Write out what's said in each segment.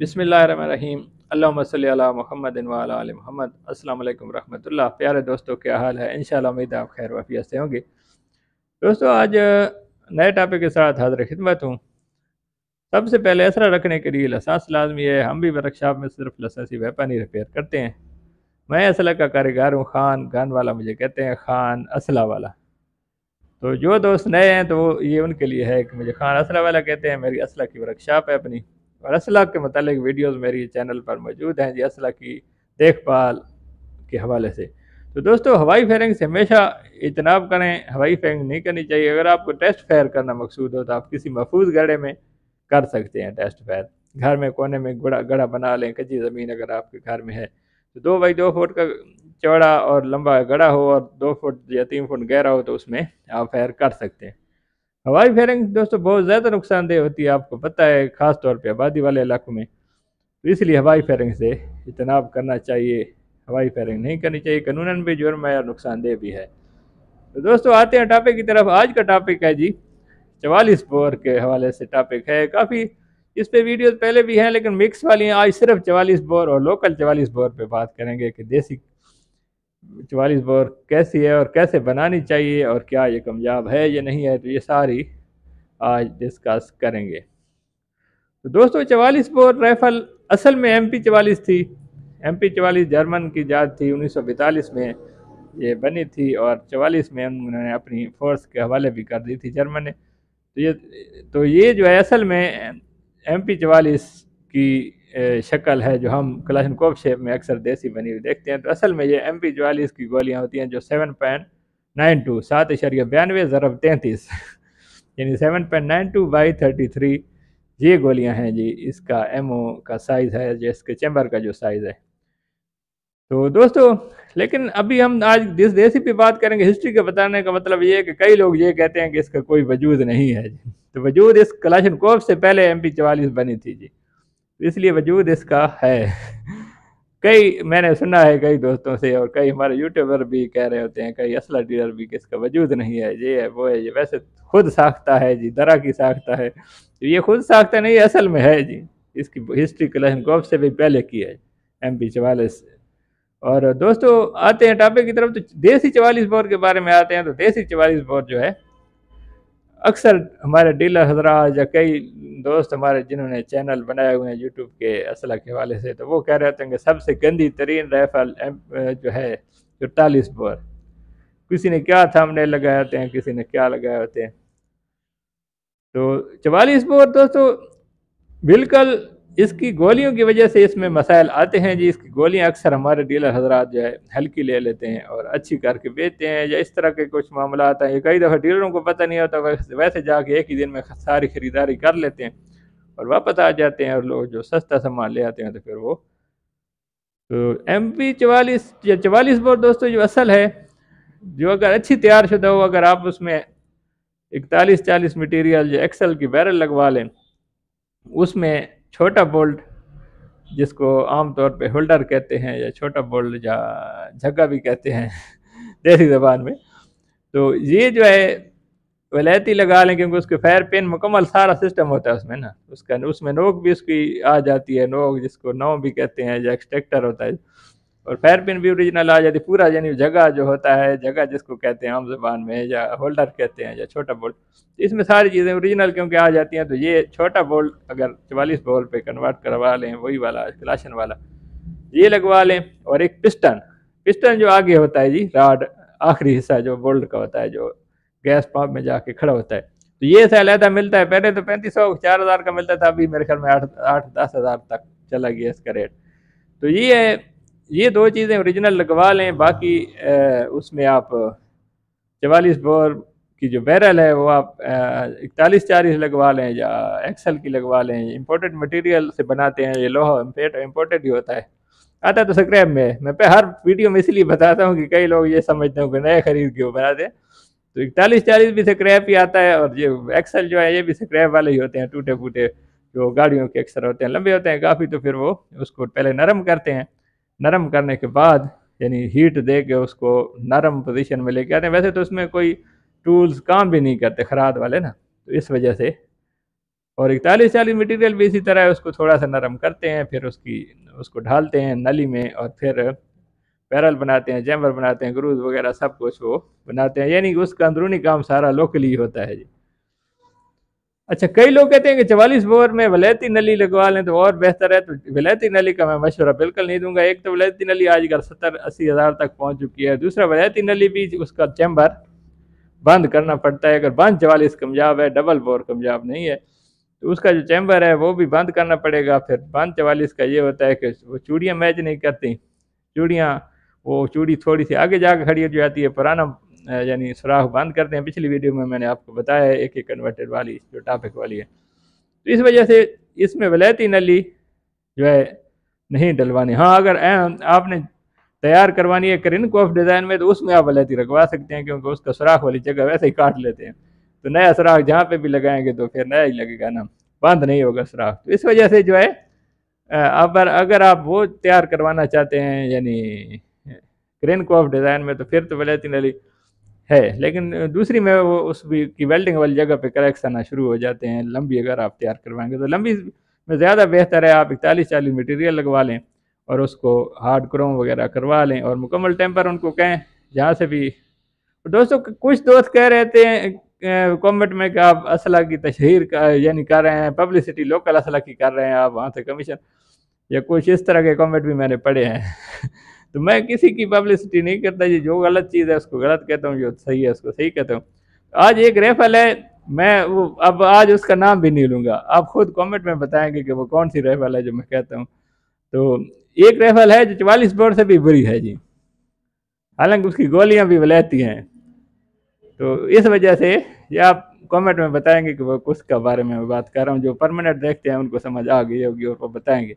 बिस्मिल्लाहिर्रहमानिर्रहीम। अल्लाहुम्मा सल्लि अला मुहम्मदिन व अला आलि मुहम्मद। अस्सलाम वालेकुम रहमतुल्लाह। प्यारे दोस्तों, क्या हाल है? इंशाअल्लाह उम्मीद है आप खैर वाफियत से होंगे। दोस्तों, आज नए टॉपिक के साथ हाज़िर खिदमत हूँ। सबसे पहले असला रखने के लिए लाइसेंस लाजमी है। हम भी वर्कशॉप में सिर्फ लाइसेंसी वेपन ही रिपेयर करते हैं। मैं असला का कारीगर हूँ। खान गन वाला मुझे कहते हैं, खान असला वाला। तो जो दोस्त नए हैं तो ये उनके लिए है कि मुझे खान असला वाला कहते हैं। मेरी असला की वर्कशॉप है अपनी, और असला के मतलब वीडियोस मेरी चैनल पर मौजूद हैं जी, असला की देखभाल के हवाले से। तो दोस्तों, हवाई फायरिंग से हमेशा इजतनाब करें। हवाई फायरिंग नहीं करनी चाहिए। अगर आपको टेस्ट फायर करना मकसूद हो तो आप किसी महफूज गढ़े में कर सकते हैं टेस्ट फायर। घर में कोने में गड़ा गड़ा बना लें। कच्ची ज़मीन अगर आपके घर में है तो 2 बाई 2 फुट का चौड़ा और लंबा गड़ा हो और 2 फुट या 3 फुट गहरा हो तो उसमें आप फायर कर सकते हैं। हवाई फायरिंग दोस्तों बहुत ज़्यादा नुकसानदेह होती है, आपको पता है, ख़ास तौर पे आबादी वाले इलाकों में। तो इसलिए हवाई फायरिंग से इजतनाब करना चाहिए। हवाई फायरिंग नहीं करनी चाहिए। कानूनन भी जुर्म है और नुकसानदेह भी है। तो दोस्तों, आते हैं टॉपिक की तरफ। आज का टॉपिक है जी 44 बोर के हवाले से टॉपिक है। काफ़ी इस पे वीडियोस पहले भी हैं लेकिन मिक्स वाली हैं। आज सिर्फ 44 बोर और लोकल 44 बोर पे बात करेंगे कि देसी 44 बोर कैसी है और कैसे बनानी चाहिए और क्या ये कामयाब है या नहीं है। तो ये सारी आज डिस्कस करेंगे। तो दोस्तों, 44 बोर राइफल असल में MP 44 थी। MP 44 जर्मन की जात थी। 1942 में ये बनी थी और 44 में उन्होंने अपनी फोर्स के हवाले भी कर दी थी जर्मन ने। तो ये जो है असल में MP 44 की शक्ल है जो हम कलाशनकोव शेप में अक्सर देसी बनी हुई देखते हैं। तो असल में ये MP 44 की गोलियां होती हैं जो 7.92 7.92 ज़रब 33 यानी 7.92/33 ये गोलियां हैं जी। इसका एमओ का साइज़ है, जिसके चैम्बर का जो साइज़ है। तो दोस्तों, लेकिन अभी हम आज जिस देसी पे बात करेंगे, हिस्ट्री का बताने का मतलब ये है कि कई लोग ये कहते हैं कि इसका कोई वजूद नहीं है जी। तो वजूद इस कलाशनकोव से पहले MP 44 बनी थी जी, इसलिए वजूद इसका है। कई मैंने सुना है कई दोस्तों से, और कई हमारे यूट्यूबर भी कह रहे होते हैं, कई असला डीलर भी, कि इसका वजूद नहीं है, ये है वो है। ये वैसे खुद साख्ता है जी, दरा की साख्ता है। तो ये खुद साख्ता नहीं, असल में है जी। इसकी हिस्ट्री कलाशनकोव से भी पहले की है, MP 44। और दोस्तों, आते हैं टॉपिक की तरफ। तो देसी 44 बोर के बारे में आते हैं। तो देसी 44 बोर जो है, अक्सर हमारे डीलर हजरात या कई दोस्त हमारे जिन्होंने चैनल बनाए हुए हैं यूट्यूब के असला के हवाले से, तो वो कह रहे होते हैं कि सबसे गंदी तरीन राइफल जो है 44 बोर। किसी ने क्या थंबनेल लगाए होते हैं, किसी ने क्या लगाए होते हैं। तो 44 बोर दोस्तों, बिल्कुल इसकी गोलियों की वजह से इसमें मसाइल आते हैं जी। इसकी गोलियां अक्सर हमारे डीलर हजरात जो है हल्की ले लेते हैं और अच्छी करके बेचते हैं, या इस तरह के कुछ मामला आता है। कई दफ़ा डीलरों को पता नहीं होता, वैसे जाके एक ही दिन में सारी खरीदारी कर लेते हैं और वापस आ जाते हैं, और लोग जो सस्ता सामान ले आते हैं तो फिर वो। तो MP 44 या 44 बोर दोस्तों जो असल है, जो अगर अच्छी तैयार शुदा हो, अगर आप उसमें 41-40 मटीरियल जो एक्सल की बैरल लगवा लें, उसमें छोटा बोल्ट जिसको आमतौर पे होल्डर कहते हैं, या छोटा बोल्ट या झग्गा भी कहते हैं देसी ज़बान में, तो ये जो है वलैती लगा लें, क्योंकि उसके फायर पिन मुकम्मल सारा सिस्टम होता है उसमें ना। उसमें नोक भी उसकी आ जाती है, नोक जिसको नौ भी कहते हैं, या एक्सट्रैक्टर होता है, और फायर पिन भी ओरिजिनल आ जाती है पूरा। यानी जगह जो होता है, जगह जिसको कहते हैं आम ज़बान में, या होल्डर कहते हैं, या छोटा बोल्ट, इसमें सारी चीज़ें ओरिजिनल क्योंकि आ जाती हैं। तो ये छोटा बोल्ट अगर 44 बोल्ट पे कन्वर्ट करवा लें, वही वाला क्लाशन वाला, ये लगवा लें। और एक पिस्टन, पिस्टन जो आगे होता है जी, राड आखिरी हिस्सा जो बोल्ट का होता है, जो गैस पंप में जाके खड़ा होता है, तो ये से अलहदा मिलता है। पहले तो 3500-4000 का मिलता था, अभी मेरे ख्याल में 8-10 हज़ार तक चला गया इसका रेट। तो ये है, ये दो चीज़ें ओरिजिनल लगवा लें। बाकी उसमें आप 44 बोर की जो बैरल है वो आप 41-40 लगवा लें, या एक्सल की लगवा लें। इम्पोर्टेड मटेरियल से बनाते हैं, ये लोहा इम्पोर्टेड ही होता है, आता तो स्क्रैप में है। मैं हर वीडियो में इसलिए बताता हूँ कि कई लोग ये समझते हैं कि नए खरीद के वो बनाते हैं। तो 41-40 भी स्क्रैप ही आता है, और ये एक्सल जो है ये भी स्क्रैप वाले ही होते हैं, टूटे फूटे जो गाड़ियों के अक्सर होते हैं, लंबे होते हैं काफ़ी। तो फिर वो उसको पहले नरम करते हैं, नरम करने के बाद यानी हीट दे के उसको नरम पोजीशन में लेके आते हैं। वैसे तो उसमें कोई टूल्स काम भी नहीं करते खराद वाले ना, तो इस वजह से और 4140 मटेरियल भी इसी तरह है, उसको थोड़ा सा नरम करते हैं, फिर उसको ढालते हैं नली में और फिर पैरल बनाते हैं, चैम्बर बनाते हैं, ग्रूज वगैरह सब कुछ वो बनाते हैं, यानी कि उसका अंदरूनी काम सारा लोकली ही होता है जी। अच्छा, कई लोग कहते हैं कि 44 बोर में वलैती नली लगवा लें तो और बेहतर है, तो वलैती नली का मैं मशवरा बिल्कुल नहीं दूंगा। एक तो वलैती नली आजकल 70-80 हज़ार तक पहुंच चुकी है, दूसरा वलैती नली भी उसका चैम्बर बंद करना पड़ता है। अगर बंद 44 कामयाब है, डबल बोर कामयाब नहीं है, तो उसका जो चैम्बर है वो भी बंद करना पड़ेगा। फिर बंद 44 का ये होता है कि वो चूड़ियाँ मैच नहीं करती, चूड़ियाँ वो चूड़ी थोड़ी सी आगे जाकर खड़ी हो जाती है, पुराना यानी सुराख बंद करते हैं। पिछली वीडियो में मैंने आपको बताया है एक कन्वर्टेड वाली जो टॉपिक वाली है। तो इस वजह से इसमें वलैती नली जो है नहीं डलवानी। हाँ, अगर आपने तैयार करवानी है क्रिनकॉफ डिज़ाइन में तो उसमें आप वलैती रखवा सकते हैं, क्योंकि उसका सुराख वाली जगह वैसे ही काट लेते हैं, तो नया सुराख जहाँ पे भी लगाएंगे तो फिर नया ही लगेगा ना, बंद नहीं होगा सुराख। तो इस वजह से जो है अगर आप वो तैयार करवाना चाहते हैं यानी क्रिनकॉफ डिज़ाइन में, तो फिर तो वलैती नली है, लेकिन दूसरी में वो उस की वेल्डिंग वाली जगह पे क्रैक्स आना शुरू हो जाते हैं। लंबी अगर आप तैयार करवाएंगे तो लंबी में ज़्यादा बेहतर है आप 4140 मटेरियल लगवा लें और उसको हार्ड क्रोम वगैरह करवा लें और मुकम्मल टेम्पर उनको कहें जहाँ से भी। दोस्तों, कुछ दोस्त कह रहे थे कमेंट में कि आप असला की तशहीर यानी कर रहे हैं, पब्लिसिटी लोकल असला की कर रहे हैं, आप वहाँ से कमीशन, या कुछ इस तरह के कमेंट भी मैंने पढ़े हैं। तो मैं किसी की पब्लिसिटी नहीं करता जी, जो गलत चीज़ है उसको गलत कहता हूँ, जो सही है उसको सही कहता हूँ। आज एक रेफल है, मैं वो अब आज उसका नाम भी नहीं लूँगा, आप खुद कमेंट में बताएंगे कि वो कौन सी रेफल है जो मैं कहता हूँ। तो एक रेफल है जो 44 बोर से भी बुरी है जी, हालांकि उसकी गोलियां भी वलैती हैं। तो इस वजह से ये आप कमेंट में बताएंगे कि वो किसका बारे में मैं बात कर रहा हूँ। जो परमानेंट देखते हैं उनको समझ आ गई होगी और वो बताएंगे।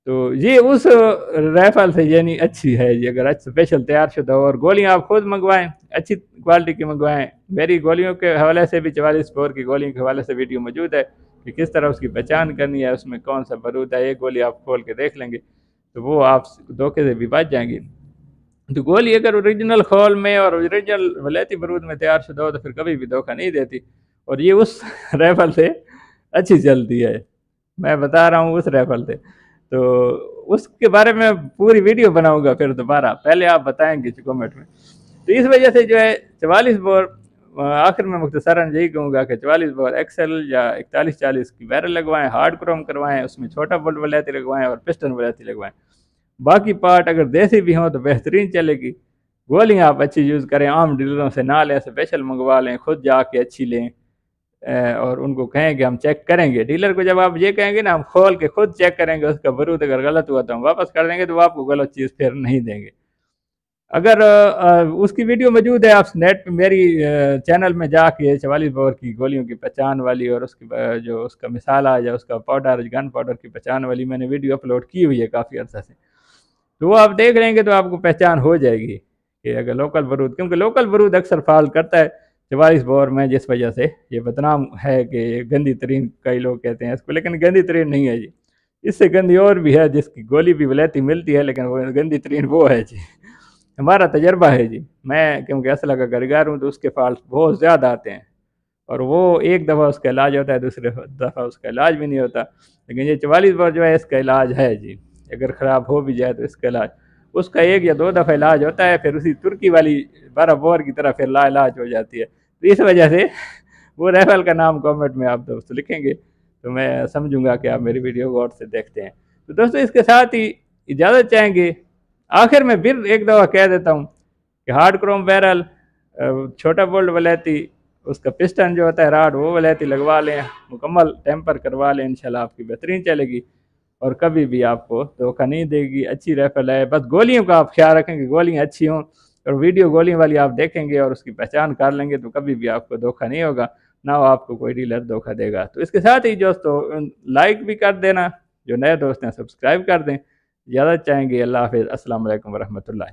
तो ये उस राइफल से यानी अच्छी है जी, अगर स्पेशल तैयार शुदा हो। और गोलियां आप खुद मंगवाएं, अच्छी क्वालिटी की मंगवाएं। मेरी गोलियों के हवाले से भी 44 बोर की गोलियों के हवाले से वीडियो मौजूद है कि किस तरह उसकी पहचान करनी है, उसमें कौन सा बारूद है। एक गोली आप खोल के देख लेंगे तो वो आप धोखे से भी बच जाएंगी। तो गोली अगर ओरिजिनल खोल में और ओरिजिनल वलैती बारूद में तैयार शुदा हो तो फिर कभी भी धोखा नहीं देती, और ये उस राइफल से अच्छी चलती है। मैं बता रहा हूँ उस राइफल से, तो उसके बारे में पूरी वीडियो बनाऊंगा फिर दोबारा, पहले आप बताएंगे कमेंट में। तो इस वजह से जो है 44 बोर, आखिर में मुख्तसरन यही कहूँगा कि 44 बोर एक्सेल या 4140 की बैरल लगवाएं, हार्ड क्रोम करवाएं, उसमें छोटा बोल्ट वलैती लगवाएं और पिस्टन वलैती लगवाएं। बाकी पार्ट अगर देसी भी हों तो बेहतरीन चलेगी। गोलियाँ आप अच्छी यूज़ करें, आम डीलरों से ना लें, स्पेशल मंगवा लें, खुद जाके अच्छी लें और उनको कहें कि हम चेक करेंगे। डीलर को जब आप ये कहेंगे ना हम खोल के खुद चेक करेंगे, उसका बारूद अगर गलत हुआ तो हम वापस कर देंगे, तो वो आपको गलत चीज़ फिर नहीं देंगे। अगर उसकी वीडियो मौजूद है, आप नेट पे मेरी चैनल में जाके 44 बोर की गोलियों की पहचान वाली और उसकी जो उसका मिसाल आ जाए, उसका पाउडर गन पाउडर की पहचान वाली मैंने वीडियो अपलोड की हुई है काफ़ी अर्सा से, तो वो आप देख लेंगे तो आपको पहचान हो जाएगी कि अगर लोकल बारूद, क्योंकि लोकल बारूद अक्सर फॉल्ट करता है 44 बोर में, जिस वजह से ये बदनाम है कि गंदी तरीन, कई लोग कहते हैं इसको, लेकिन गंदी तरीन नहीं है जी। इससे गंदी और भी है जिसकी गोली भी वलैती मिलती है, लेकिन वो गंदी तरीन वो है जी। हमारा तजर्बा है जी, मैं क्योंकि असला का कारीगर हूँ तो उसके फॉल्ट बहुत ज़्यादा आते हैं और वो एक दफ़ा उसका इलाज होता है, दूसरे दफ़ा उसका इलाज भी नहीं होता। लेकिन ये 44 बोर जो है इसका इलाज है जी, अगर ख़राब हो भी जाए तो इसका इलाज, उसका 1 या 2 दफ़ा इलाज होता है, फिर उसी तुर्की वाली 12 बोर की तरह फिर ला इलाज हो जाती है। तो इस वजह से वो राइफल का नाम कमेंट में आप दोस्तों लिखेंगे तो मैं समझूंगा कि आप मेरी वीडियो गौर से देखते हैं। तो दोस्तों, इसके साथ ही इजाज़त चाहेंगे। आखिर में फिर एक दफ़ा कह देता हूँ कि हार्ड क्रोम बैरल, छोटा बोल्ट वलैती, उसका पिस्टन जो होता है राड वो वलैती लगवा लें, मुकम्मल टेम्पर करवा लें, इंशाल्लाह आपकी बेहतरीन चलेगी और कभी भी आपको धोखा नहीं देगी। अच्छी राइफल है, बस गोलियों का आप ख्याल रखें कि गोलियाँ अच्छी हों, और वीडियो गोलियों वाली आप देखेंगे और उसकी पहचान कर लेंगे तो कभी भी आपको धोखा नहीं होगा, ना आपको कोई डीलर धोखा देगा। तो इसके साथ ही दोस्तों लाइक भी कर देना, जो नए दोस्त हैं सब्सक्राइब कर दें। ज़्यादा चाहेंगे। अल्लाह हाफिज़, अस्सलाम वालेकुम वरहमतुल्लाह।